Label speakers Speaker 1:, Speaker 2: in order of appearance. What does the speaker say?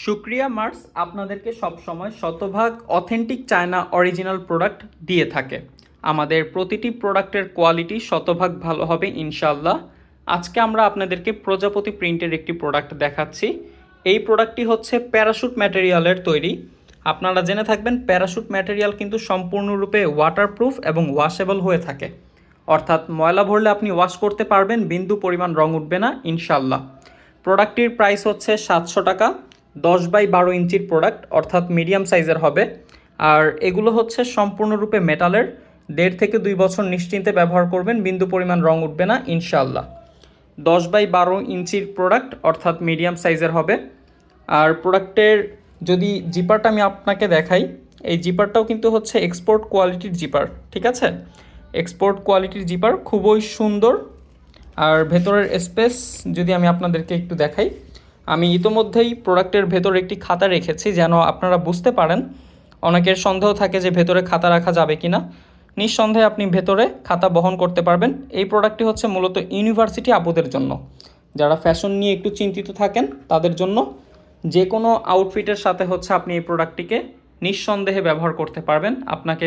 Speaker 1: শুক্রিয়া মার্স আপনাদেরকে সবসময় শতভাগ অথেন্টিক চায়না অরিজিনাল প্রোডাক্ট দিয়ে থাকে। আমাদের প্রতিটি প্রোডাক্টের কোয়ালিটি শতভাগ ভালো হবে ইনশাল্লাহ। আজকে আমরা আপনাদেরকে প্রজাপতি প্রিন্টের একটি প্রোডাক্ট দেখাচ্ছি। এই প্রোডাক্টটি হচ্ছে প্যারাশুট ম্যাটেরিয়ালের তৈরি। আপনারা জেনে থাকবেন প্যারাশুট ম্যাটেরিয়াল কিন্তু সম্পূর্ণরূপে ওয়াটারপ্রুফ এবং ওয়াশেবল হয়ে থাকে, অর্থাৎ ময়লা ভরলে আপনি ওয়াশ করতে পারবেন, বিন্দু পরিমাণ রং উঠবে না ইনশাল্লাহ। প্রোডাক্টটির প্রাইস হচ্ছে 700 টাকা। 10x12 ইঞ্চির প্রোডাক্ট, অর্থাৎ মিডিয়াম সাইজের হবে। আর এগুলো হচ্ছে সম্পূর্ণরূপে মেটালের। 1.5 থেকে 2 বছর নিশ্চিন্তে ব্যবহার করবেন, বিন্দু পরিমাণ রং উঠবে না ইনশাল্লাহ। 10x12 ইঞ্চির প্রোডাক্ট, অর্থাৎ মিডিয়াম সাইজের হবে। আর প্রোডাক্টের যদি জিপারটা আমি আপনাকে দেখাই, এই জিপারটাও কিন্তু হচ্ছে এক্সপোর্ট কোয়ালিটির জিপার, ঠিক আছে? এক্সপোর্ট কোয়ালিটির জিপার, খুবই সুন্দর। আর ভেতরের স্পেস যদি আমি আপনাদেরকে একটু দেখাই, আমি ইতোমধ্যেই প্রোডাক্টের ভেতরে একটি খাতা রেখেছি যেন আপনারা বুঝতে পারেন। অনেকের সন্দেহ থাকে যে ভেতরে খাতা রাখা যাবে কি না। নিঃসন্দেহে আপনি ভেতরে খাতা বহন করতে পারবেন। এই প্রোডাক্টটি হচ্ছে মূলত ইউনিভার্সিটি আপুদের জন্য, যারা ফ্যাশন নিয়ে একটু চিন্তিত থাকেন তাদের জন্য। যে কোনো আউটফিটের সাথে হচ্ছে আপনি এই প্রোডাক্টটিকে নিঃসন্দেহে ব্যবহার করতে পারবেন। আপনাকে